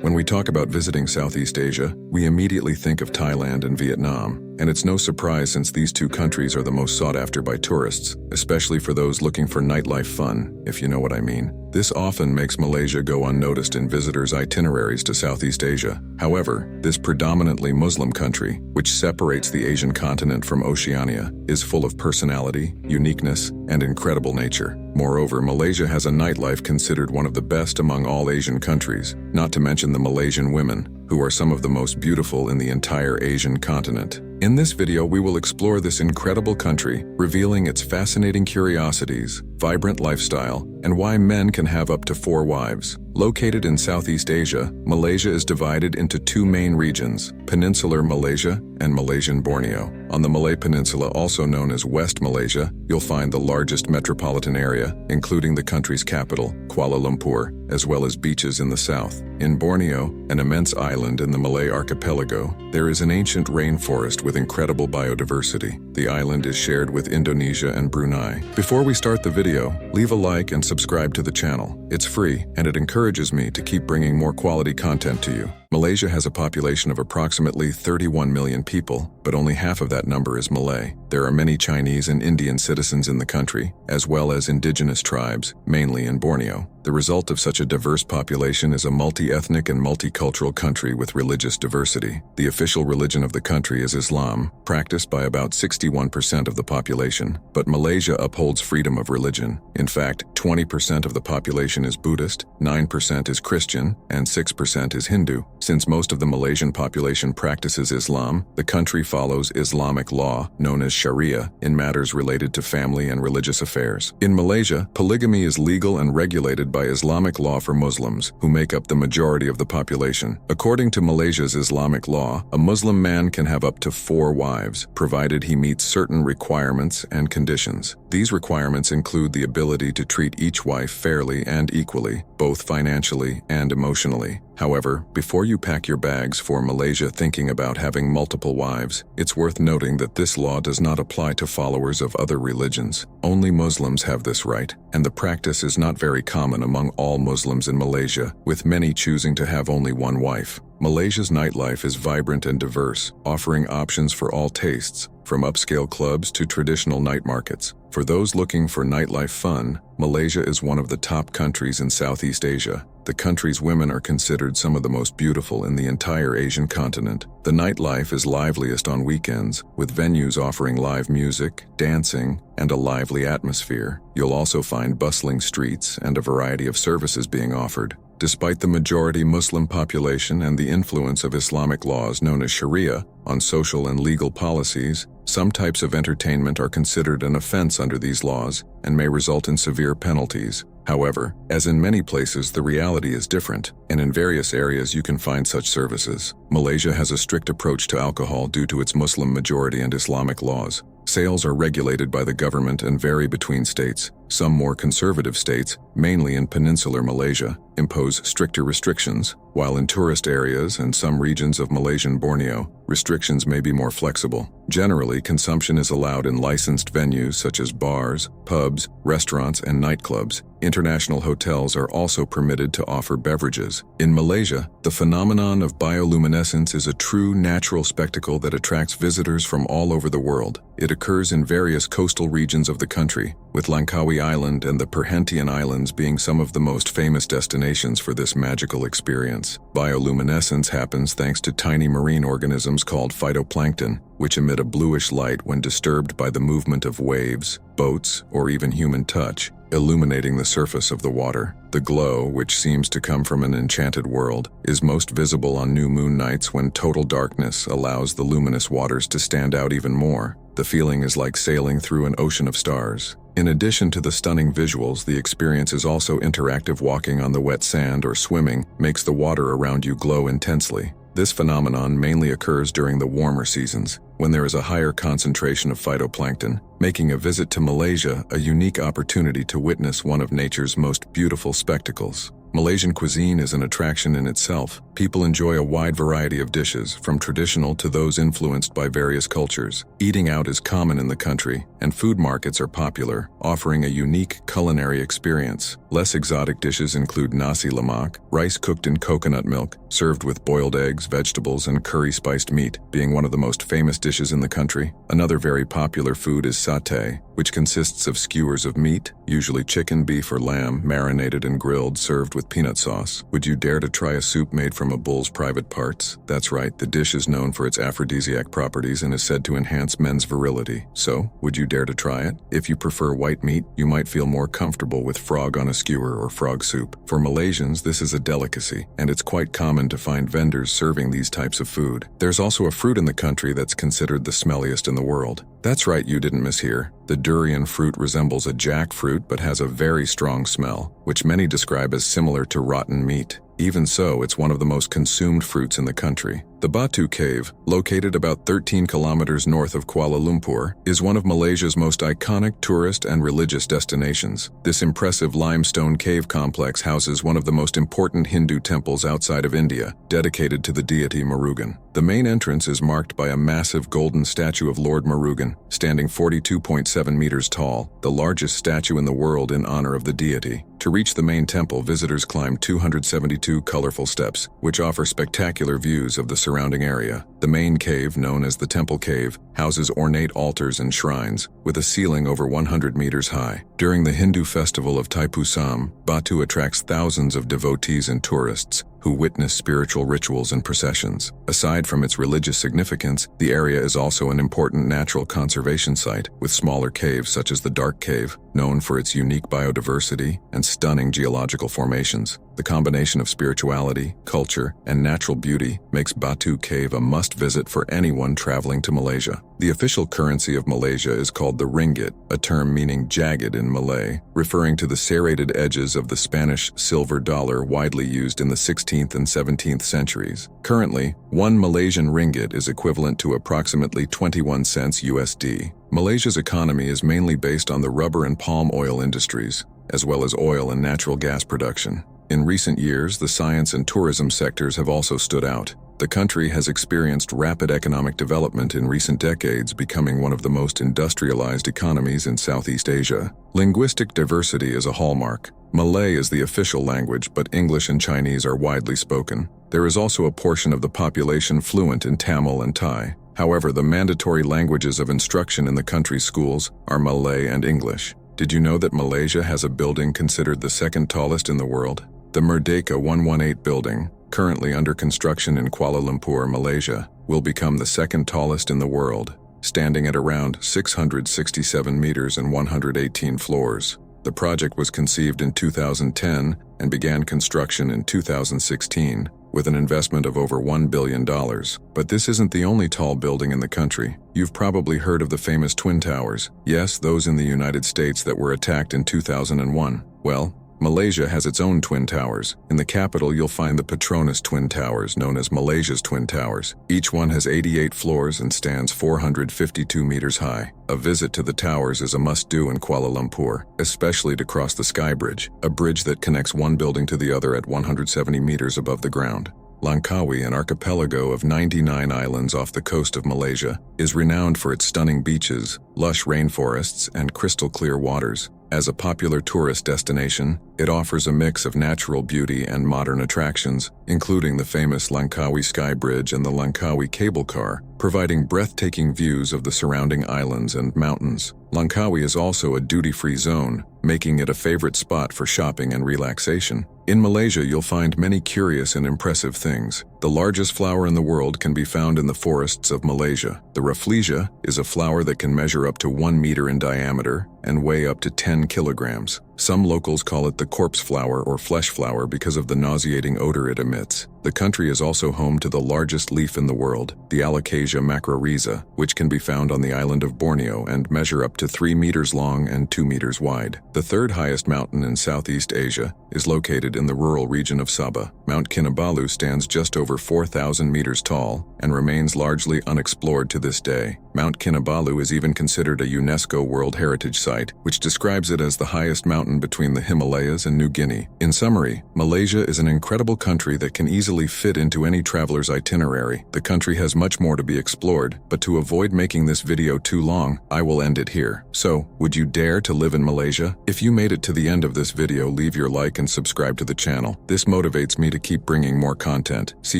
When we talk about visiting Southeast Asia, we immediately think of Thailand and Vietnam, and it's no surprise since these two countries are the most sought after by tourists, especially for those looking for nightlife fun, if you know what I mean. This often makes Malaysia go unnoticed in visitors' itineraries to Southeast Asia. However, this predominantly Muslim country, which separates the Asian continent from Oceania, is full of personality, uniqueness, and incredible nature. Moreover, Malaysia has a nightlife considered one of the best among all Asian countries, not to mention the Malaysian women, who are some of the most beautiful in the entire Asian continent. In this video, we will explore this incredible country, revealing its fascinating curiosities, vibrant lifestyle, and why men can have up to 4 wives. Located in Southeast Asia, Malaysia is divided into 2 main regions, Peninsular Malaysia and Malaysian Borneo. On the Malay Peninsula, also known as West Malaysia, you'll find the largest metropolitan area, including the country's capital, Kuala Lumpur, as well as beaches in the south. In Borneo, an immense island in the Malay archipelago, there is an ancient rainforest with incredible biodiversity. The island is shared with Indonesia and Brunei. Before we start the video, leave a like and subscribe to the channel. It's free, and it encourages me to keep bringing more quality content to you. Malaysia has a population of approximately 31 million people, but only half of that number is Malay. There are many Chinese and Indian citizens in the country, as well as indigenous tribes, mainly in Borneo. The result of such a diverse population is a multi-ethnic and multicultural country with religious diversity. The official religion of the country is Islam, practiced by about 61% of the population, but Malaysia upholds freedom of religion. In fact, 20% of the population is Buddhist, 9% is Christian, and 6% is Hindu. Since most of the Malaysian population practices Islam, the country follows Islamic law, known as Sharia, in matters related to family and religious affairs. In Malaysia, polygamy is legal and regulated by Islamic law for Muslims, who make up the majority of the population. According to Malaysia's Islamic law, a Muslim man can have up to 4 wives, provided he meets certain requirements and conditions. These requirements include the ability to treat each wife fairly and equally, both financially and emotionally. However, before you pack your bags for Malaysia thinking about having multiple wives, it's worth noting that this law does not apply to followers of other religions. Only Muslims have this right, and the practice is not very common among all Muslims in Malaysia, with many choosing to have only 1 wife. Malaysia's nightlife is vibrant and diverse, offering options for all tastes, from upscale clubs to traditional night markets. For those looking for nightlife fun, Malaysia is one of the top countries in Southeast Asia. The country's women are considered some of the most beautiful in the entire Asian continent. The nightlife is liveliest on weekends, with venues offering live music, dancing, and a lively atmosphere. You'll also find bustling streets and a variety of services being offered. Despite the majority Muslim population and the influence of Islamic laws known as Sharia on social and legal policies, some types of entertainment are considered an offense under these laws and may result in severe penalties. However, as in many places, the reality is different, and in various areas you can find such services. Malaysia has a strict approach to alcohol due to its Muslim majority and Islamic laws. Sales are regulated by the government and vary between states. Some more conservative states, mainly in peninsular Malaysia, impose stricter restrictions, while in tourist areas and some regions of Malaysian Borneo, restrictions may be more flexible. Generally, consumption is allowed in licensed venues such as bars, pubs, restaurants, and nightclubs. International hotels are also permitted to offer beverages. In Malaysia, the phenomenon of bioluminescence is a true natural spectacle that attracts visitors from all over the world. It occurs in various coastal regions of the country, with Langkawi Island and the Perhentian Islands being some of the most famous destinations for this magical experience. Bioluminescence happens thanks to tiny marine organisms called phytoplankton, which emit a bluish light when disturbed by the movement of waves, boats, or even human touch, illuminating the surface of the water. The glow, which seems to come from an enchanted world, is most visible on new moon nights when total darkness allows the luminous waters to stand out even more. The feeling is like sailing through an ocean of stars. In addition to the stunning visuals, the experience is also interactive. Walking on the wet sand or swimming makes the water around you glow intensely. This phenomenon mainly occurs during the warmer seasons, when there is a higher concentration of phytoplankton, making a visit to Malaysia a unique opportunity to witness one of nature's most beautiful spectacles. Malaysian cuisine is an attraction in itself. people enjoy a wide variety of dishes, from traditional to those influenced by various cultures. Eating out is common in the country, and food markets are popular, offering a unique culinary experience. Less exotic dishes include nasi lemak, rice cooked in coconut milk, served with boiled eggs, vegetables, and curry-spiced meat, being one of the most famous dishes in the country. Another very popular food is satay, which consists of skewers of meat, usually chicken, beef, or lamb, marinated and grilled, served with peanut sauce. Would you dare to try a soup made from a bull's private parts? That's right, the dish is known for its aphrodisiac properties and is said to enhance men's virility. So, would you dare to try it? If you prefer white meat, you might feel more comfortable with frog on a skewer or frog soup. For Malaysians, this is a delicacy, and it's quite common to find vendors serving these types of food. There's also a fruit in the country that's considered the smelliest in the world. That's right, you didn't mishear. The durian fruit resembles a jackfruit but has a very strong smell, which many describe as similar to rotten meat. Even so, it's one of the most consumed fruits in the country. The Batu Cave, located about 13 kilometers north of Kuala Lumpur, is one of Malaysia's most iconic tourist and religious destinations. This impressive limestone cave complex houses one of the most important Hindu temples outside of India, dedicated to the deity Murugan. The main entrance is marked by a massive golden statue of Lord Murugan, standing 42.7 meters tall, the largest statue in the world in honor of the deity. To reach the main temple, visitors climb 272 colorful steps, which offer spectacular views of the surrounding area. The main cave, known as the Temple Cave, houses ornate altars and shrines, with a ceiling over 100 meters high. During the Hindu festival of Thaipusam, Batu attracts thousands of devotees and tourists who witness spiritual rituals and processions. Aside from its religious significance, the area is also an important natural conservation site, with smaller caves such as the Dark Cave, known for its unique biodiversity and stunning geological formations. The combination of spirituality, culture, and natural beauty makes Batu Cave a must-visit for anyone traveling to Malaysia. The official currency of Malaysia is called the ringgit, a term meaning jagged in Malay, referring to the serrated edges of the Spanish silver dollar widely used in the 16th and 17th centuries. Currently, 1 Malaysian ringgit is equivalent to approximately 21 cents USD. Malaysia's economy is mainly based on the rubber and palm oil industries, as well as oil and natural gas production. In recent years, the science and tourism sectors have also stood out. The country has experienced rapid economic development in recent decades, becoming one of the most industrialized economies in Southeast Asia. Linguistic diversity is a hallmark. Malay is the official language, but English and Chinese are widely spoken. There is also a portion of the population fluent in Tamil and Thai. However, the mandatory languages of instruction in the country's schools are Malay and English. Did you know that Malaysia has a building considered the second tallest in the world? The Merdeka 118 building, currently under construction in Kuala Lumpur, Malaysia, will become the second tallest in the world, standing at around 667 meters and 118 floors. The project was conceived in 2010 and began construction in 2016, with an investment of over $1 billion. But this isn't the only tall building in the country. You've probably heard of the famous Twin Towers. Yes, those in the United States that were attacked in 2001. Well, Malaysia has its own Twin Towers. In the capital, you'll find the Petronas Twin Towers, known as Malaysia's Twin Towers. Each one has 88 floors and stands 452 meters high. A visit to the towers is a must-do in Kuala Lumpur, especially to cross the Sky Bridge, a bridge that connects one building to the other at 170 meters above the ground. Langkawi, an archipelago of 99 islands off the coast of Malaysia, is renowned for its stunning beaches, lush rainforests, and crystal-clear waters. As a popular tourist destination, it offers a mix of natural beauty and modern attractions, including the famous Langkawi Sky Bridge and the Langkawi Cable Car, providing breathtaking views of the surrounding islands and mountains. Langkawi is also a duty-free zone, making it a favorite spot for shopping and relaxation. In Malaysia, you'll find many curious and impressive things. The largest flower in the world can be found in the forests of Malaysia. The Rafflesia is a flower that can measure up to 1 meter in diameter and weigh up to 10 kilograms. Some locals call it the corpse flower or flesh flower because of the nauseating odor it emits. The country is also home to the largest leaf in the world, the Alocasia macrorrhiza, which can be found on the island of Borneo and measure up to 3 meters long and 2 meters wide. The third highest mountain in Southeast Asia is located in the rural region of Sabah. Mount Kinabalu stands just over 4,000 meters tall and remains largely unexplored to this day. Mount Kinabalu is even considered a UNESCO World Heritage Site, which describes it as the highest mountain mountain between the Himalayas and New Guinea. In summary, Malaysia is an incredible country that can easily fit into any traveler's itinerary. The country has much more to be explored, but to avoid making this video too long, I will end it here. So, would you dare to live in Malaysia? If you made it to the end of this video, leave your like and subscribe to the channel. This motivates me to keep bringing more content. See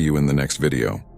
you in the next video.